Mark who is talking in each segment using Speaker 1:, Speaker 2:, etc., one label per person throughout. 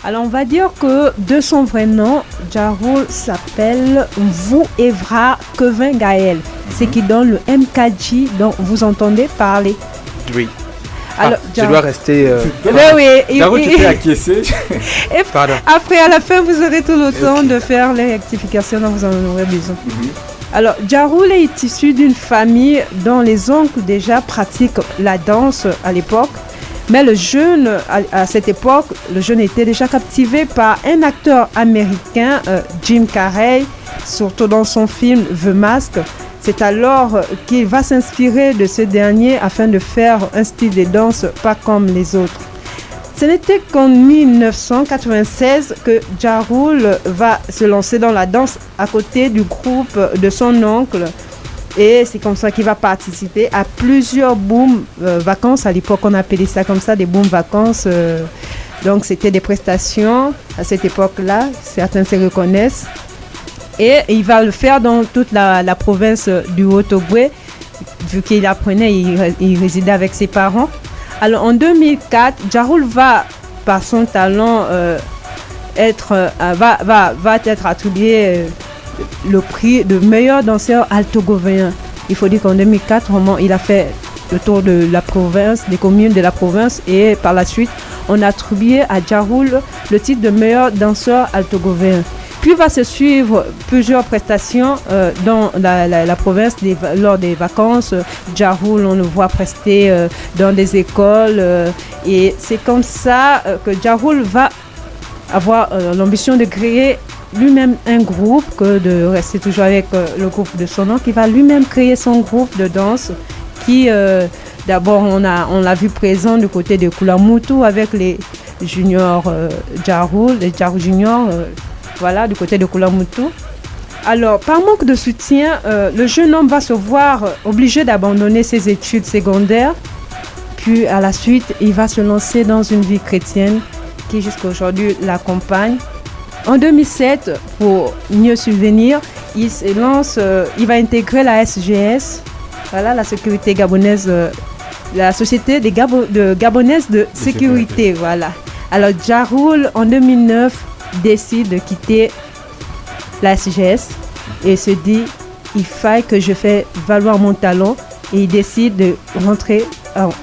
Speaker 1: Alors, on va dire que de son vrai nom, Jarul s'appelle Evra Kevin Gaël. C'est qui donne le MKG dont vous entendez parler.
Speaker 2: Oui.
Speaker 1: Alors,
Speaker 2: je dois rester...
Speaker 1: oui,
Speaker 3: tu peux acquiescer.
Speaker 2: Pardon.
Speaker 1: Après, à la fin, vous aurez tout le temps de faire les rectifications dont vous en aurez besoin. Alors, Jarul est issu d'une famille dont les oncles déjà pratiquent la danse à l'époque. Mais le jeune, à cette époque, le jeune était déjà captivé par un acteur américain, Jim Carrey, surtout dans son film The Mask. C'est alors qu'il va s'inspirer de ce dernier afin de faire un style de danse pas comme les autres. Ce n'était qu'en 1996 que Jarul va se lancer dans la danse à côté du groupe de son oncle. Et c'est comme ça qu'il va participer à plusieurs booms vacances. À l'époque, on appelait ça comme ça, des booms vacances. Donc, c'était des prestations à cette époque-là. Certains se reconnaissent. Et il va le faire dans toute la province du Haut-Ogooué, vu qu'il apprenait, il résidait avec ses parents. Alors, en 2004, Jarul va, par son talent, va être attribué le prix de meilleur danseur altogovéen. Il faut dire qu'en 2004, vraiment, il a fait le tour de la province, des communes de la province, et par la suite, on a attribué à Jarul le titre de meilleur danseur altogovéen. Puis va se suivre plusieurs prestations dans la province lors des vacances. Jarul, on le voit prester dans des écoles. Et c'est comme ça que Jarul va avoir l'ambition de créer lui-même un groupe, que de rester toujours avec le groupe de son nom, qui va lui-même créer son groupe de danse qui, d'abord, on l'a vu présent du côté de Kulamutu avec les juniors Jarul, les Jarul juniors. Voilà, du côté de Kulamutu. Alors, par manque de soutien, le jeune homme va se voir obligé d'abandonner ses études secondaires. Puis, à la suite, il va se lancer dans une vie chrétienne qui, jusqu'à aujourd'hui, l'accompagne. En 2007, pour mieux subvenir, il se lance, il va intégrer la SGS, voilà, la sécurité gabonaise, la société gabonaise de sécurité, voilà. Alors, Jarul, en 2009, décide de quitter la SGS et se dit il faille que je fasse valoir mon talent, et il décide de rentrer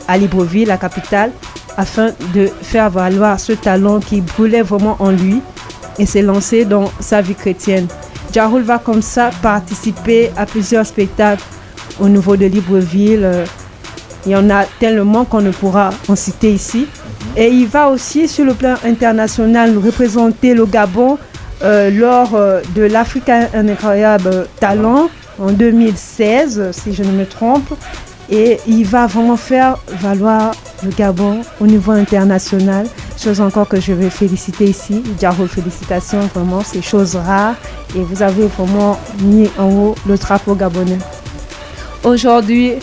Speaker 1: à Libreville, la capitale, afin de faire valoir ce talent qui brûlait vraiment en lui et s'est lancé dans sa vie chrétienne. Jarul va comme ça participer à plusieurs spectacles au niveau de Libreville. Il y en a tellement qu'on ne pourra en citer ici. Et il va aussi sur le plan international représenter le Gabon lors de l'Afrique un incroyable talent en 2016, si je ne me trompe. Et il va vraiment faire valoir le Gabon au niveau international. Chose encore que je vais féliciter ici. Jarul, félicitations, vraiment, c'est chose rare. Et vous avez vraiment mis en haut le drapeau gabonais. Aujourd'hui,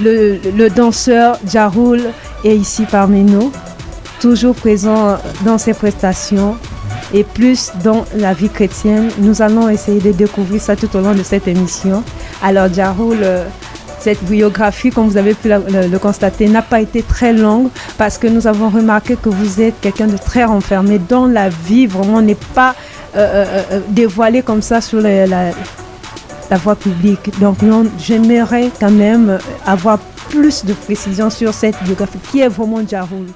Speaker 1: le danseur Jarul est ici parmi nous, toujours présent dans ses prestations et plus dans la vie chrétienne. Nous allons essayer de découvrir ça tout au long de cette émission. Alors Jarul, cette biographie, comme vous avez pu le constater, n'a pas été très longue parce que nous avons remarqué que vous êtes quelqu'un de très renfermé dans la vie. Vraiment, on n'est pas dévoilé comme ça sur la voie publique. Donc, j'aimerais quand même avoir plus de précisions sur cette biographie qui est vraiment Jarul.